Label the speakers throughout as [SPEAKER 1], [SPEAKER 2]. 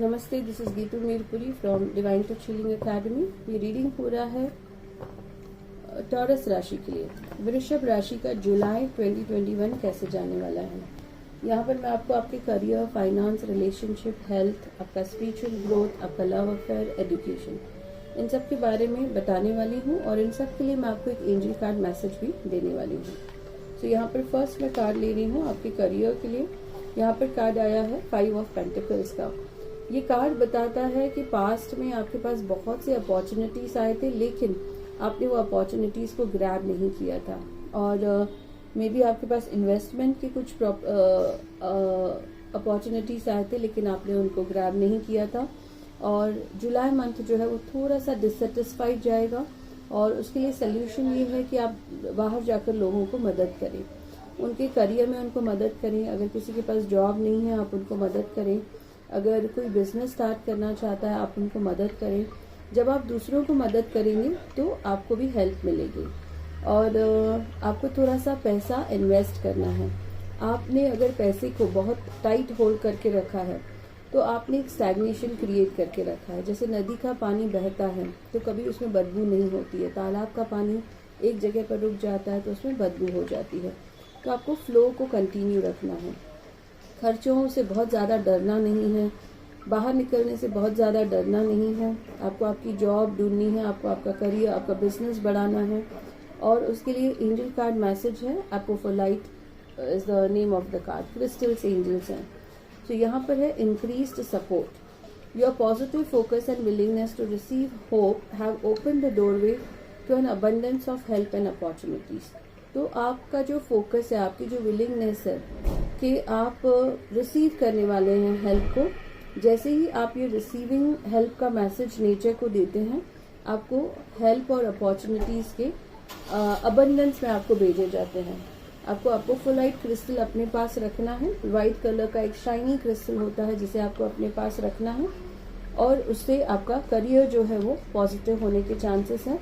[SPEAKER 1] नमस्ते, this is Geetu Mirpuri from divine touch healing academy. ये reading हो रहा है टॉरस राशि के लिए। वृषभ राशि का जुलाई 2021 कैसे जाने वाला है। यहाँ पर मैं आपको आपके करियर, फाइनेंस, रिलेशनशिप, हेल्थ, आपका स्पिरिचुअल ग्रोथ, आपका लव अफेयर, एजुकेशन, इन सब के बारे में बताने वाली हूँ और इन सब के लिए मैं आपको एक एंजल कार्ड मैसेज भी देने वाली हूँ। तो यहाँ पर फर्स्ट मैं कार्ड ले रही हूँ आपके करियर के लिए। यहाँ पर कार्ड आया है 5 ऑफ पेंटिकल्स का। ये कार्ड बताता है कि पास्ट में आपके पास बहुत से अपॉर्चुनिटीज आए थे, लेकिन आपने वो अपॉर्चुनिटीज को ग्रैब नहीं किया था। और मे बी आपके पास इन्वेस्टमेंट के कुछ अपॉर्चुनिटीज आए थे, लेकिन आपने उनको ग्रैब नहीं किया था। और जुलाई मंथ जो है वो थोड़ा सा डिससेटिस्फाइड जाएगा और उसके लिए सोल्यूशन ये है कि आप बाहर जाकर लोगों को मदद करें, उनके करियर में उनको मदद करें। अगर किसी के पास जॉब नहीं है आप उनको मदद करें। अगर कोई बिजनेस स्टार्ट करना चाहता है आप उनको मदद करें। जब आप दूसरों को मदद करेंगे तो आपको भी हेल्प मिलेगी। और आपको थोड़ा सा पैसा इन्वेस्ट करना है। आपने अगर पैसे को बहुत टाइट होल्ड करके रखा है तो आपने एक स्टैग्नेशन क्रिएट करके रखा है। जैसे नदी का पानी बहता है तो कभी उसमें बदबू नहीं होती है, तालाब का पानी एक जगह पर रुक जाता है तो उसमें बदबू हो जाती है। तो आपको फ्लो को कंटिन्यू रखना है। खर्चों से बहुत ज़्यादा डरना नहीं है, बाहर निकलने से बहुत ज़्यादा डरना नहीं है। आपको आपकी जॉब ढूंढनी है, आपको आपका करियर, आपका बिजनेस बढ़ाना है। और उसके लिए एंजल कार्ड मैसेज है apophyllite is the name of the card. Crystals angels हैं। तो यहाँ पर है increased support. Your positive focus and willingness to receive hope have open the doorway to an abundance of help and opportunities. तो आपका जो focus है, आपकी जो विलिंगनेस है कि आप रिसीव करने वाले हैं हेल्प को। जैसे ही आप ये रिसीविंग हेल्प का मैसेज नेचर को देते हैं, आपको हेल्प और अपॉर्चुनिटीज के अबंडेंस में आपको भेजे जाते हैं। आपको अपोफोलाइट क्रिस्टल अपने पास रखना है। व्हाइट कलर का एक शाइनी क्रिस्टल होता है जिसे आपको अपने पास रखना है और उससे आपका करियर जो है वो पॉजिटिव होने के चांसेस हैं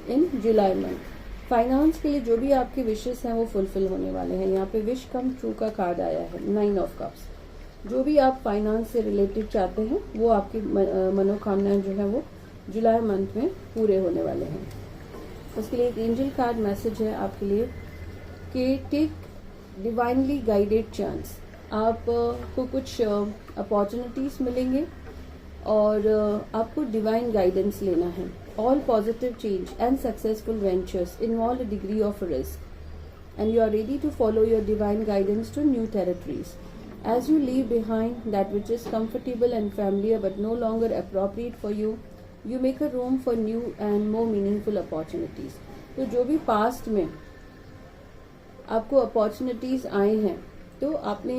[SPEAKER 1] इन जुलाई मंथ। फाइनेंस के लिए जो भी आपके विशेस हैं वो फुलफिल होने वाले हैं। यहाँ पे विश कम ट्रू का कार्ड आया है 9 ऑफ कप्स। जो भी आप फाइनेंस से रिलेटेड चाहते हैं वो आपकी मनोकामनाएं जो है वो जुलाई मंथ में पूरे होने वाले हैं। उसके लिए एक एंजल कार्ड मैसेज है आपके लिए कि टेक डिवाइनली गाइडेड चांस। आपको कुछ अपॉर्चुनिटीज मिलेंगे और आपको डिवाइन गाइडेंस लेना है। All positive change and successful ventures involve a degree of risk, and you are ready to follow your divine guidance to new territories. As you leave behind that which is comfortable and familiar but no longer appropriate for you, you make a room for new and more meaningful opportunities. तो जो भी past में आपको opportunities आए हैं तो आपने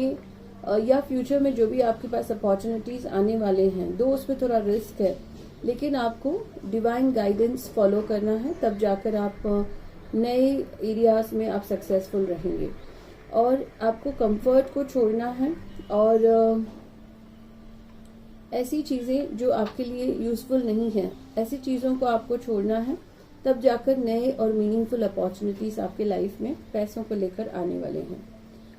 [SPEAKER 1] या फ्यूचर में जो भी आपके पास अपॉर्चुनिटीज आने वाले हैं, दो उसमें थोड़ा रिस्क है, लेकिन आपको डिवाइन गाइडेंस फॉलो करना है, तब जाकर आप नए एरियाज में आप सक्सेसफुल रहेंगे। और आपको कंफर्ट को छोड़ना है और ऐसी चीज़ें जो आपके लिए यूजफुल नहीं है, ऐसी चीज़ों को आपको छोड़ना है, तब जाकर नए और मीनिंगफुल अपॉर्चुनिटीज आपके लाइफ में पैसों को लेकर आने वाले हैं।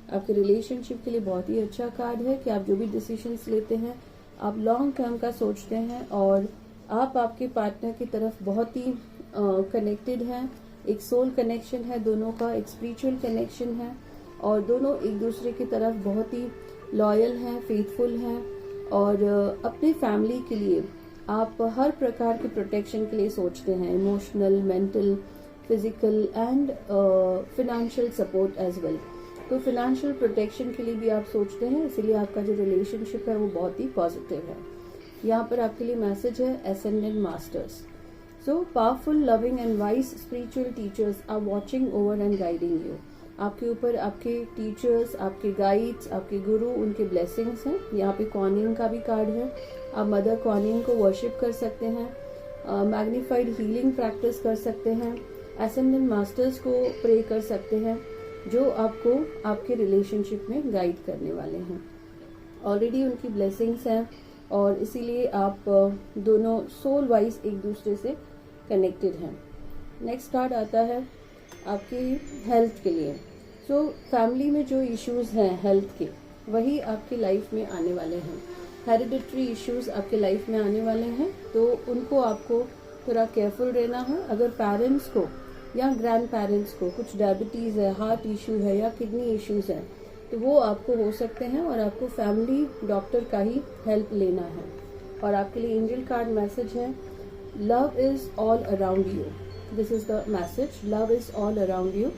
[SPEAKER 1] आपके रिलेशनशिप के लिए बहुत ही अच्छा कार्ड है कि आप जो भी डिसीजंस लेते हैं आप लॉन्ग टर्म का सोचते हैं और आप आपके पार्टनर की तरफ बहुत ही कनेक्टेड हैं। एक सोल कनेक्शन है दोनों का, एक स्पिरिचुअल कनेक्शन है और दोनों एक दूसरे की तरफ बहुत ही लॉयल हैं, फेथफुल हैं। और अपने फैमिली के लिए आप हर प्रकार के प्रोटेक्शन के लिए सोचते हैं, emotional, mental, physical and financial support as well. तो फिनेंशियल प्रोटेक्शन के लिए भी आप सोचते हैं, इसीलिए आपका जो रिलेशनशिप है वो बहुत ही पॉजिटिव है। यहाँ पर आपके लिए मैसेज है ascendant masters. So powerful, loving and wise spiritual teachers are watching over and guiding you. आपके ऊपर आपके टीचर्स, आपके गाइड्स, आपके गुरु, उनके ब्लेसिंग्स हैं। यहाँ पे क्वानिंग का भी कार्ड है। आप मदर क्वानिंग को वर्शिप कर सकते हैं, मैग्नीफाइड हीलिंग प्रैक्टिस कर सकते हैं, एसेंडेंट मास्टर्स को प्रे कर सकते हैं जो आपको आपके रिलेशनशिप में गाइड करने वाले हैं। ऑलरेडी उनकी ब्लेसिंग्स हैं और इसीलिए आप दोनों सोल वाइज एक दूसरे से कनेक्टेड हैं। नेक्स्ट कार्ड आता है आपकी हेल्थ के लिए। सो फैमिली में जो इश्यूज हैं हेल्थ के, वही आपकी लाइफ में आने वाले हैं। हेरिडिटरी इश्यूज आपके लाइफ में आने वाले हैं, तो उनको आपको थोड़ा केयरफुल रहना है। अगर पेरेंट्स को या ग्रैंड पेरेंट्स को कुछ डायबिटीज़ है, हार्ट इशू है या किडनी इश्यूज है, तो वो आपको हो सकते हैं और आपको फैमिली डॉक्टर का ही हेल्प लेना है। और आपके लिए एंजल कार्ड मैसेज है, love is all around you. This is the message, love is all around you,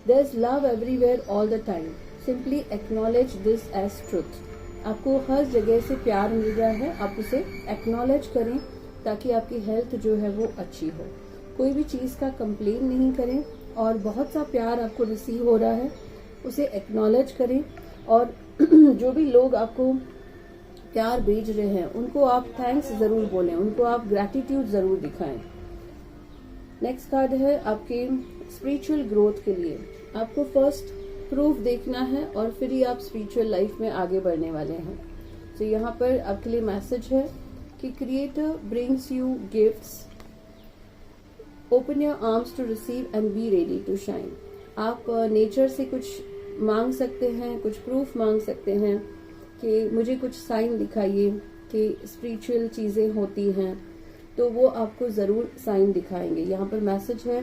[SPEAKER 1] there is love everywhere all the time, simply acknowledge this as truth. आपको हर जगह से प्यार मिल रहा है, आप उसे एक्नॉलेज करें ताकि आपकी हेल्थ जो है वो अच्छी हो। कोई भी चीज़ का कंप्लेन नहीं करें, और बहुत सा प्यार आपको रिसीव हो रहा है उसे एक्नॉलेज करें। और जो भी लोग आपको प्यार भेज रहे हैं उनको आप थैंक्स ज़रूर बोलें, उनको आप ग्रैटिट्यूड ज़रूर दिखाएं। नेक्स्ट कार्ड है आपके स्पिरिचुअल ग्रोथ के लिए। आपको फर्स्ट प्रूफ देखना है और फिर ही आप स्पिरिचुअल लाइफ में आगे बढ़ने वाले हैं। तो यहाँ पर आपके लिए मैसेज है कि creator brings you gifts, open your arms to receive and be ready to shine. आप नेचर से कुछ मांग सकते हैं, कुछ प्रूफ मांग सकते हैं कि मुझे कुछ साइन दिखाइए कि स्पिरिचुअल चीज़ें होती हैं, तो वो आपको ज़रूर साइन दिखाएंगे। यहाँ पर मैसेज है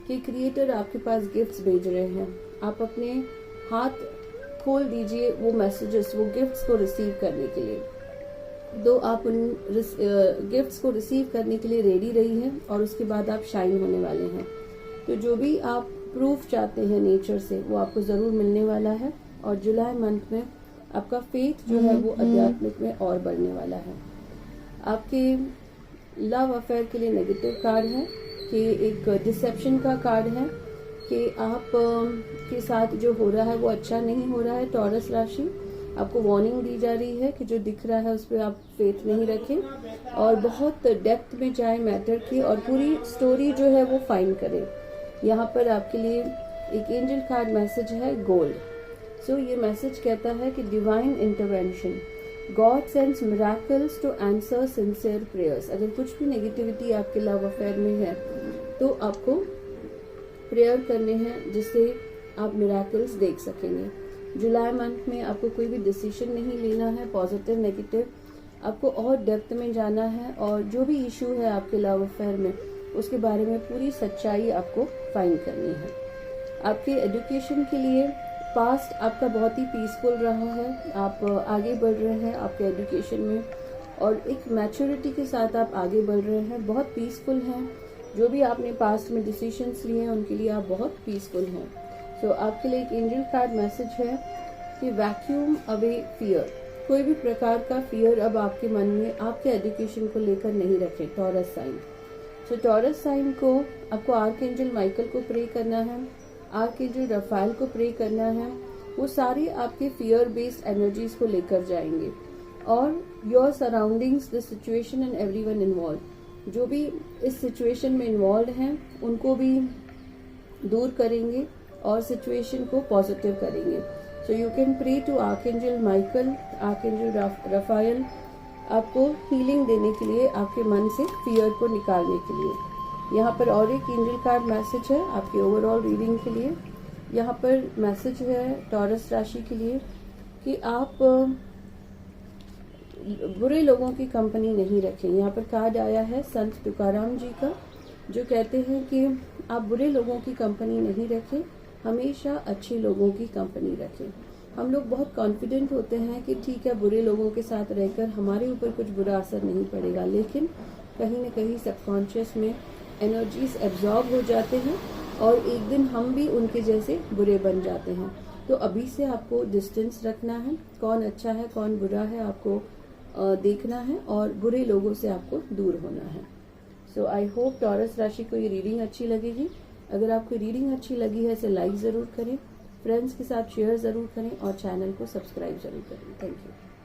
[SPEAKER 1] कि क्रिएटर आपके पास गिफ्ट्स भेज रहे हैं, आप अपने हाथ खोल दीजिए वो मैसेजेस, वो गिफ्ट्स को रिसीव करने के लिए। तो आप उन गिफ्ट्स को रिसीव करने के लिए रेडी रहिए और उसके बाद आप शाइन होने वाले हैं। तो जो भी आप प्रूफ चाहते हैं नेचर से वो आपको ज़रूर मिलने वाला है। और जुलाई मंथ में आपका फेथ जो है वो आध्यात्मिक में और बढ़ने वाला है। आपके लव अफेयर के लिए नेगेटिव कार्ड है कि एक डिसेप्शन का कार्ड है कि आप के साथ जो हो रहा है वो अच्छा नहीं हो रहा है। टॉरस राशि, आपको वार्निंग दी जा रही है कि जो दिख रहा है उस पर आप फेथ नहीं रखें और बहुत डेप्थ में जाए मैटर की और पूरी स्टोरी जो है वो फाइंड करें। यहाँ पर आपके लिए एक एंजल कार्ड मैसेज है, गोल्ड। सो ये मैसेज कहता है कि divine intervention, God sends miracles to answer sincere prayers. अगर कुछ भी नेगेटिविटी आपके लव अफेयर में है तो आपको प्रेयर करने हैं जिससे आप मिरेकल्स देख सकेंगे। जुलाई मंथ में आपको कोई भी डिसीजन नहीं लेना है, पॉजिटिव नेगेटिव, आपको और डेप्थ में जाना है और जो भी इशू है आपके लव अफेयर में उसके बारे में पूरी सच्चाई आपको फाइंड करनी है। आपके एजुकेशन के लिए पास्ट आपका बहुत ही पीसफुल रहा है, आप आगे बढ़ रहे हैं आपके एजुकेशन में और एक मैच्योरिटी के साथ आप आगे बढ़ रहे हैं, बहुत पीसफुल हैं। जो भी आपने पास्ट में डिसीजंस लिए हैं उनके लिए आप बहुत पीसफुल हैं। सो आपके लिए एक एंजल कार्ड मैसेज है कि वैक्यूम अवे फियर। कोई भी प्रकार का फियर अब आपके मन में आपके एजुकेशन को लेकर नहीं रखें। टॉरस साइन, सो टॉरस साइन को आपको आर्कएंजल माइकल को प्रे करना है, आर्कएंजल रफाएल को प्रे करना है। वो सारे आपके फियर बेस्ड एनर्जीज को लेकर जाएंगे और your surroundings, the situation and everyone involve, जो भी इस सिचुएशन में इन्वॉल्व हैं उनको भी दूर करेंगे और सिचुएशन को पॉजिटिव करेंगे। So you can pray to archangel Michael, archangel Raphael, आपको हीलिंग देने के लिए, आपके मन से फियर को निकालने के लिए। यहाँ पर और एक एंजल कार्ड मैसेज है आपकी ओवरऑल रीडिंग के लिए। यहाँ पर मैसेज है टॉरस राशि के लिए कि आप बुरे लोगों की कंपनी नहीं रखें। यहाँ पर कार्ड आया है संत तुकाराम जी का, जो कहते हैं कि आप बुरे लोगों की कंपनी नहीं रखें, हमेशा अच्छे लोगों की कंपनी रखें। हम लोग बहुत कॉन्फिडेंट होते हैं कि ठीक है बुरे लोगों के साथ रहकर हमारे ऊपर कुछ बुरा असर नहीं पड़ेगा, लेकिन कहीं न कहीं सबकॉन्शियस में एनर्जीज एब्जॉर्ब हो जाते हैं और एक दिन हम भी उनके जैसे बुरे बन जाते हैं। तो अभी से आपको डिस्टेंस रखना है, कौन अच्छा है कौन बुरा है आपको देखना है और बुरे लोगों से आपको दूर होना है। सो आई होप टॉरस राशि को ये रीडिंग अच्छी लगेगी। अगर आपको रीडिंग अच्छी लगी है इसे लाइक ज़रूर करें, फ्रेंड्स के साथ शेयर ज़रूर करें और चैनल को सब्सक्राइब ज़रूर करें। Thank you.